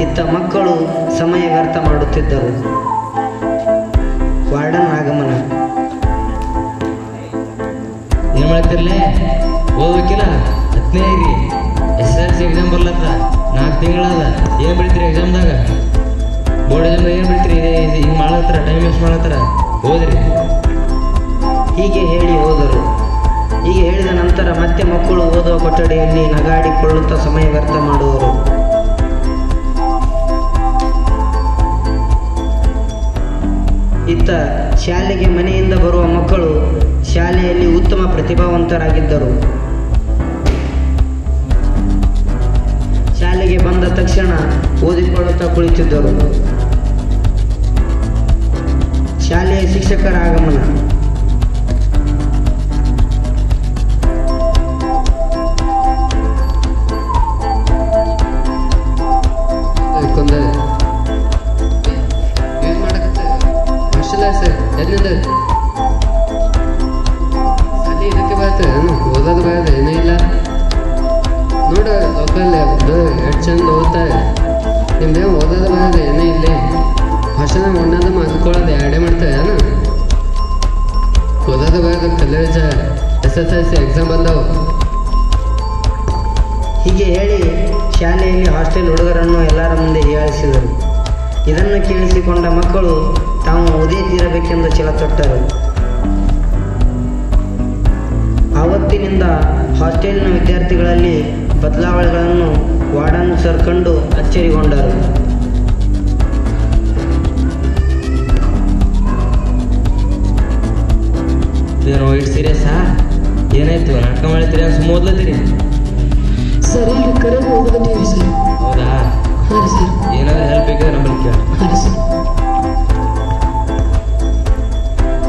ಇತ್ತ ಮಕ್ಕಳು ಸಮಯ ವ್ಯರ್ಥ ಮಾಡುತ್ತಿದ್ದರು. ವಾರ್ಡನ್ ಆಗಮನ. ಏನು ಮಾಡ್ತಿರ್ಲೇ? ಓದ್ಬೇಕಿಲ್ಲ? 10ನೇ ಇರಿ, SSLC ಎಕ್ಸಾಮ್ ಬರ್ಲತ್ತ, 4 ತಿಂಗಳದ. ಏನು ಬಿಡ್ತೀರಿ ಎಕ್ಸಾಮ್ದಾಗ? ಬೋರ್ಡ್ ಎಕ್ಸಾಮ್ದಾಗ ಏನು ಬಿಡ್ತೀರಿ? ಹಿಂಗೆ ಮಾಡತ್ತಾರ, ಟೈಮ್ ವೇಸ್ಟ್ ಮಾಡತ್ತಾರ. ಓದ್ರಿ. ಹೀಗೆ ಹೇಳಿ ಹೋದರು. ಹೀಗೆ ಹೇಳಿದ ನಂತರ ಮತ್ತೆ ಮಕ್ಕಳು ಓದುವ ಕೊಠಡಿಯಲ್ಲಿ ನಗಾಡಿಕೊಳ್ಳುತ್ತಾ ಸಮಯ ವ್ಯರ್ಥ ಮಾಡುವರು. ಇತ್ತ ಶಾಲೆಗೆ ಮನೆಯಿಂದ ಬರುವ ಮಕ್ಕಳು ಶಾಲೆಯಲ್ಲಿ ಉತ್ತಮ ಪ್ರತಿಭಾವಂತರಾಗಿದ್ದರು. ಶಾಲೆಗೆ ಬಂದ ತಕ್ಷಣ ಓದಿಕೊಳ್ಳುತ್ತಾ ಕುಳಿತಿದ್ದರು. ಶಾಲೆಯ ಶಿಕ್ಷಕರ ಆಗಮನ. ಇದಕ್ಕೆ ಬರುತ್ತೆ ಓದೋದು ಬರೋದು ಏನೂ ಇಲ್ಲ ನೋಡ. ಲೋಕಲ್ ಎಷ್ಟು ಚಂದ ಓದ್ತಾರೆ. ನಿಮ್ದೇನು ಓದೋದು ಬರೋದು ಏನೂ ಇಲ್ಲ. ಭಾಷಣ ಒಣ್ಣದ ಮಾಡ್ಕೊಳ್ಳೋದು ಎರಡೇ ಮಾಡ್ತಾರೆ ಏನು? ಓದೋದು ಬರೋದು ಕಲಿಯೋಜ SSLC ಎಕ್ಸಾಮ್ ಬಂದವು. ಹೀಗೆ ಹೇಳಿ ಶಾಲೆಯಲ್ಲಿ ಹಾಸ್ಟೆಲ್ ಹುಡುಗರನ್ನು ಎಲ್ಲರ ಮುಂದೆ ಹೀಯಾಳಿಸಿದರು. ಇದನ್ನು ಕೇಳಿಸಿಕೊಂಡ ಮಕ್ಕಳು ತಾವು ಓದೇ ತೀರಬೇಕೆಂದು ಛಲ ತೊಟ್ಟರು. ಆವತ್ತಿನಿಂದ ಹಾಸ್ಟೆಲ್ನ ವಿದ್ಯಾರ್ಥಿಗಳಲ್ಲಿ ಬದಲಾವಣೆಗಳನ್ನು ವಾರ್ಡನ್ ಸರ್ ಕಂಡು ಅಚ್ಚರಿಗೊಂಡರು. ಏನೋ ಇಷ್ಟು ಸೀರಿಯಸ್ಸಾ? ಏನಾಯ್ತು? ನಾಟಕ ಮಾಡ್ತೀರಿ? ಸುಮ್ಮ ಓದ್ಲತ್ತೀರಿ? ಸರ್ ಇಲ್ಲಿ ಕರೆ ಓದತ್ತೀವಿ ಸರ್. ಹೌದಾ? ಹಾಂ ರೀ ಸರ್. ಏನಾದ್ರು ಹೆಲ್ಪ್ ಬೇಕಾದ್ರೆ ನಮ್ಮಲ್ಲಿ ಕೇಳಿ. ಹಾಂ ರೀ ಸರ್.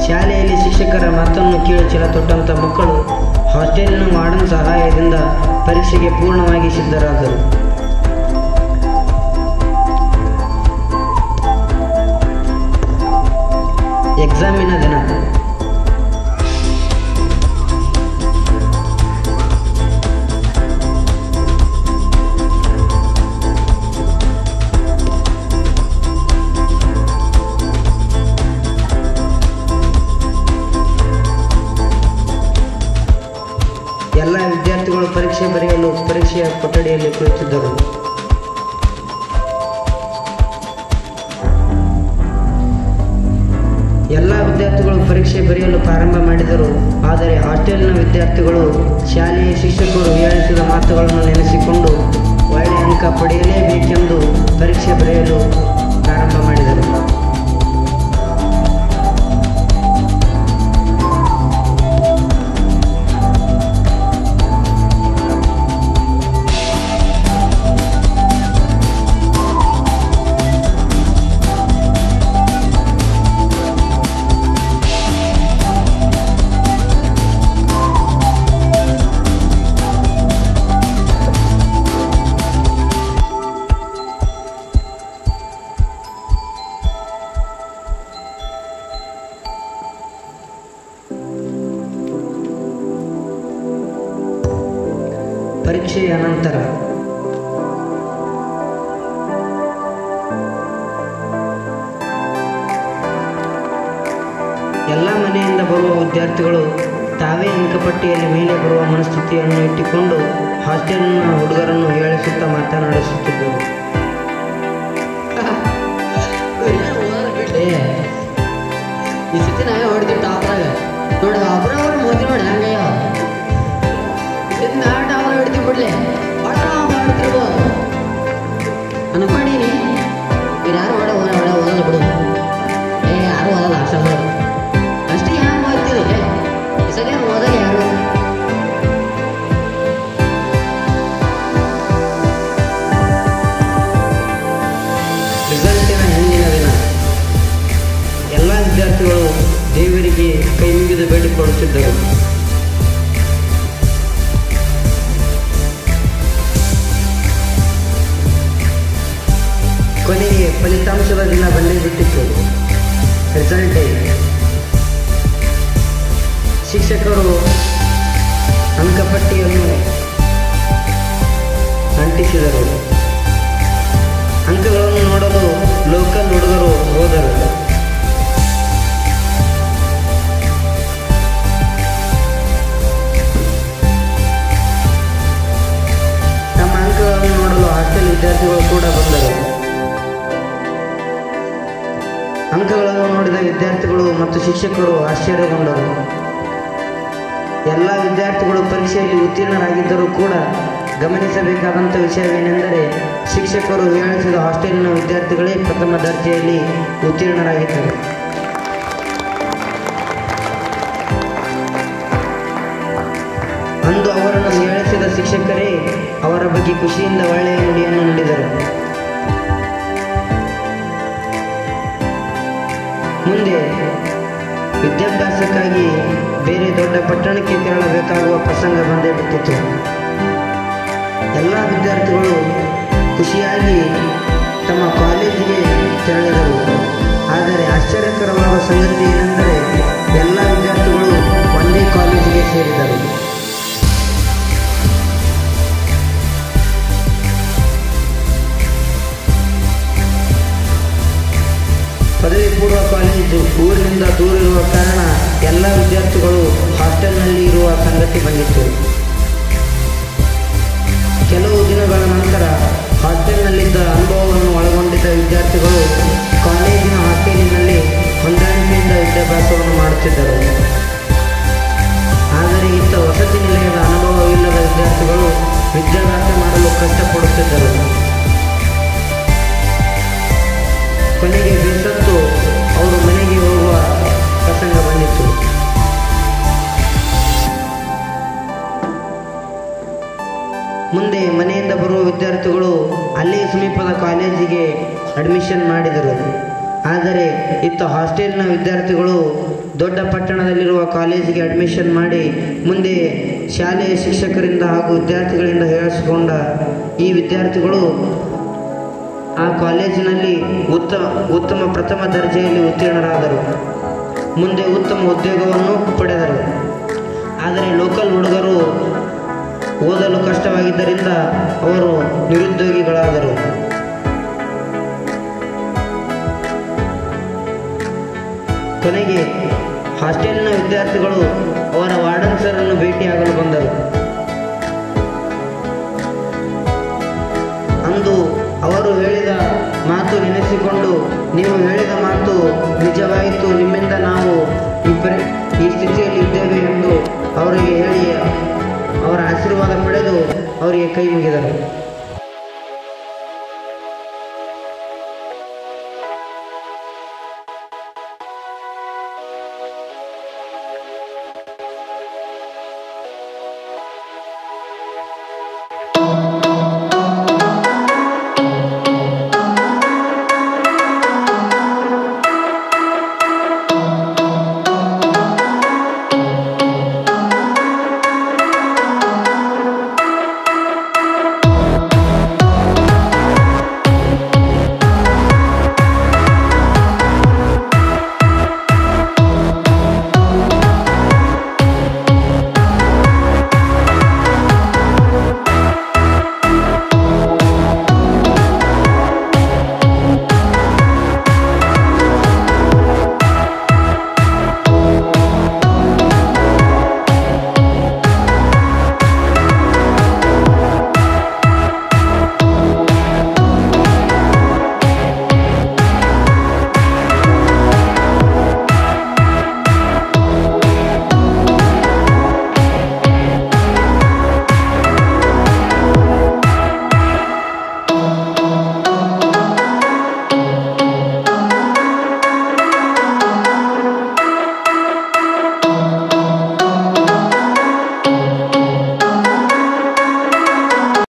ಶಾಲೆಯಲ್ಲಿ ಶಿಕ್ಷಕರ ಮಾತನ್ನು ಕೇಳಿ ಛಲ ತೊಟ್ಟಂಥ ಮಕ್ಕಳು ಹಾಸ್ಟೆಲಿನ ವಾರ್ಡನ್ ಸಹಾಯದಿಂದ ಪರೀಕ್ಷೆಗೆ ಪೂರ್ಣವಾಗಿ ಸಿದ್ಧರಾದರು. ಎಕ್ಸಾಮಿನ ದಿನ. ಎಲ್ಲ ವಿದ್ಯಾರ್ಥಿಗಳು ಪರೀಕ್ಷೆ ಬರೆಯಲು ಪರೀಕ್ಷೆಯ ಕೊಠಡಿಯಲ್ಲಿ ಕುಳಿತಿದ್ದರು. ಎಲ್ಲ ವಿದ್ಯಾರ್ಥಿಗಳು ಪರೀಕ್ಷೆ ಬರೆಯಲು ಪ್ರಾರಂಭ ಮಾಡಿದರು. ಆದರೆ ಹಾಸ್ಟೆಲ್ನ ವಿದ್ಯಾರ್ಥಿಗಳು ಶಾಲೆಯ ಶಿಕ್ಷಕರು ಹೇಳಿಸಿದ ಮಾತುಗಳನ್ನು ನೆನೆಸಿಕೊಂಡು ಒಳ್ಳೆಯ ಅಂಕ ಪಡೆಯಲೇಬೇಕೆಂದು ಪರೀಕ್ಷೆ ಬರೆಯಲು ಪ್ರಾರಂಭ ಮಾಡಿದರು. ಪರೀಕ್ಷೆಯ ನಂತರ ಎಲ್ಲ ಮನೆಯಿಂದ ಬರುವ ವಿದ್ಯಾರ್ಥಿಗಳು ತಾವೇ ಅಂಕಪಟ್ಟಿಯಲ್ಲಿ ಮೇಲೆ ಬರುವ ಮನಸ್ಥಿತಿಯನ್ನು ಇಟ್ಟುಕೊಂಡು ಹಾಸ್ಟೆಲ್ನ ಹುಡುಗರನ್ನು ಹೇಳಿಸುತ್ತಾ ಮಾತನಾಡಿಸುತ್ತಿದ್ದರು. ಈ ಸತಿ ನಾವೇ ಹೊಡೆದಿಟ್ಟು ಟಾಪ್ರಾಗ ನೋಡಿ. ಒಬ್ರವ್ರು ಮೋದಿ ನೋಡಿ ಹಂಗಯ್ಯ ನಾವು ಟಾಪರ್ ಹೊಡ್ತೀವಿ ಬಿಡ್ಲೆ. ಒಟ್ಟ ಮಾಡ್ತಿರ್ಬೋದು ಅನ್ಕೊಂಡೀನಿ. ಇವ್ರು ಯಾರು ಓದೋದು ಬಿಡು. ಯಾರು ಓದಲ್ಲ ಅಷ್ಟೇ. ಅಷ್ಟೇ ಯಾರು ಓದ್ತೀವಿ ಈ ಸಲ ಓದಲ್ಲ ಯಾರು. ರಿಸಲ್ಟಿನ ಹಿಂದಿನ ದಿನ ಎಲ್ಲ ವಿದ್ಯಾರ್ಥಿಗಳು ದೇವರಿಗೆ ಕೈ ಮುಗಿದು ಬೇಡಿಕೊಳ್ಳುತ್ತಿದ್ದರು. ಕೊನೆಗೆ ಫಲಿತಾಂಶದ ದಿನ ಬಂದೇ ಬಿಟ್ಟಿತ್ತು. Result day. ಶಿಕ್ಷಕರು ಅಂಕಪಟ್ಟಿಯನ್ನು ಅಂಟಿಸಿದರು. ಅಂಕಗಳನ್ನು ನೋಡಲು ಲೋಕಲ್ ಹುಡುಗರು ಹೋದರು. ತಮ್ಮ ಅಂಕಗಳನ್ನು ನೋಡಲು ಹಾಸ್ಟೆಲ್ ವಿದ್ಯಾರ್ಥಿಗಳು ಕೂಡ ಬಂದರು. ಅಂಕಗಳನ್ನು ನೋಡಿದ ವಿದ್ಯಾರ್ಥಿಗಳು ಮತ್ತು ಶಿಕ್ಷಕರು ಆಶ್ಚರ್ಯಗೊಂಡರು. ಎಲ್ಲ ವಿದ್ಯಾರ್ಥಿಗಳು ಪರೀಕ್ಷೆಯಲ್ಲಿ ಉತ್ತೀರ್ಣರಾಗಿದ್ದರೂ ಕೂಡ ಗಮನಿಸಬೇಕಾದಂಥ ವಿಷಯವೇನೆಂದರೆ ಶಿಕ್ಷಕರು ಹೀಯಾಳಿಸಿದ ಹಾಸ್ಟೆಲಿನ ವಿದ್ಯಾರ್ಥಿಗಳೇ ಪ್ರಥಮ ದರ್ಜೆಯಲ್ಲಿ ಉತ್ತೀರ್ಣರಾಗಿದ್ದರು. ಅಂದು ಅವರನ್ನು ಹೀಯಾಳಿಸಿದ ಶಿಕ್ಷಕರೇ ಅವರ ಬಗ್ಗೆ ಖುಷಿಯಿಂದ ಒಳ್ಳೆಯ ನುಡಿಯನ್ನು ನುಡಿದರು. ಮುಂದೆ ವಿದ್ಯಾಭ್ಯಾಸಕ್ಕಾಗಿ ಬೇರೆ ದೊಡ್ಡ ಪಟ್ಟಣಕ್ಕೆ ತೆರಳಬೇಕಾಗುವ ಪ್ರಸಂಗ ಬಂದೇ ಬಿಟ್ಟಿತು. ಎಲ್ಲ ವಿದ್ಯಾರ್ಥಿಗಳು ಖುಷಿಯಾಗಿ ತಮ್ಮ ಕಾಲೇಜಿಗೆ ತೆರಳಿದರು. ಆದರೆ ಆಶ್ಚರ್ಯಕರವಾದ ಸಂಗತಿ ಏನೆಂದರೆ ಎಲ್ಲ ವಿದ್ಯಾರ್ಥಿಗಳು ಒಂದೇ ಕಾಲೇಜಿಗೆ ಸೇರಿದರು. ಪದವಿ ಪೂರ್ವ ಕಾಲೇಜು ಊರಿನಿಂದ ದೂರ ಇರುವ ಕಾರಣ ಎಲ್ಲ ವಿದ್ಯಾರ್ಥಿಗಳು ಹಾಸ್ಟೆಲ್ನಲ್ಲಿ ಇರುವ ಸಂಗತಿ ಬಂದಿತ್ತು. ಕೆಲವು ದಿನಗಳ ನಂತರ ಹಾಸ್ಟೆಲ್ನಲ್ಲಿದ್ದ ಅನುಭವವನ್ನು ಒಳಗೊಂಡಿದ್ದ ವಿದ್ಯಾರ್ಥಿಗಳು ಕಾಲೇಜಿನ ಹಾಸ್ಟೆಲಿನಲ್ಲಿ ಹೊಂದಾಣಿಕೆಯಿಂದ ವಿದ್ಯಾಭ್ಯಾಸವನ್ನು ಮಾಡುತ್ತಿದ್ದರು. ಆದರೆ ಇತ್ತ ವಸತಿ ನಿಲಯದ ಅನುಭವವಿಲ್ಲದ ವಿದ್ಯಾರ್ಥಿಗಳು ವಿದ್ಯಾಭ್ಯಾಸ ಮಾಡಲು ಕಷ್ಟಪಡುತ್ತಿದ್ದರು. ಕೊನೆಗೆ ಬೇಸತ್ತು ಅವರು ಮನೆಗೆ ಹೋಗುವ ಪ್ರಸಂಗ ಬಂದಿತ್ತು. ಮುಂದೆ ಮನೆಯಿಂದ ಬರುವ ವಿದ್ಯಾರ್ಥಿಗಳು ಅಲ್ಲೇ ಸಮೀಪದ ಕಾಲೇಜಿಗೆ ಅಡ್ಮಿಷನ್ ಮಾಡಿದರು. ಆದರೆ ಇತ್ತ ಹಾಸ್ಟೆಲ್ನ ವಿದ್ಯಾರ್ಥಿಗಳು ದೊಡ್ಡ ಪಟ್ಟಣದಲ್ಲಿರುವ ಕಾಲೇಜಿಗೆ ಅಡ್ಮಿಷನ್ ಮಾಡಿ ಮುಂದೆ ಶಾಲೆಯ ಶಿಕ್ಷಕರಿಂದ ಹಾಗೂ ವಿದ್ಯಾರ್ಥಿಗಳಿಂದ ಹೇಳಿಸಿಕೊಂಡ ಈ ವಿದ್ಯಾರ್ಥಿಗಳು ಆ ಕಾಲೇಜಿನಲ್ಲಿ ಉತ್ತಮ ಪ್ರಥಮ ದರ್ಜೆಯಲ್ಲಿ ಉತ್ತೀರ್ಣರಾದರು. ಮುಂದೆ ಉತ್ತಮ ಉದ್ಯೋಗವನ್ನು ಪಡೆದರು. ಆದರೆ ಲೋಕಲ್ ಹುಡುಗರು ಓದಲು ಕಷ್ಟವಾಗಿದ್ದರಿಂದ ಅವರು ನಿರುದ್ಯೋಗಿಗಳಾದರು. ಕೊನೆಗೆ ಹಾಸ್ಟೆಲ್ನ ವಿದ್ಯಾರ್ಥಿಗಳು ಅವರ ವಾರ್ಡನ್ ಸರನ್ನು ಭೇಟಿಯಾಗಲು ಬಂದರು. ಅಂದು ಅವರು ಹೇಳಿದ ಮಾತು ನೆನೆಸಿಕೊಂಡು, ನೀವು ಹೇಳಿದ ಮಾತು ನಿಜವಾಯಿತು, ನಿಮ್ಮಿಂದ ನಾವು ಈ ಸ್ಥಿತಿಯಲ್ಲಿ ಇದ್ದೇವೆ ಎಂದು ಅವರಿಗೆ ಹೇಳಿ ಅವರ ಆಶೀರ್ವಾದ ಪಡೆದು ಅವರಿಗೆ ಕೈ ಮುಗಿದರು.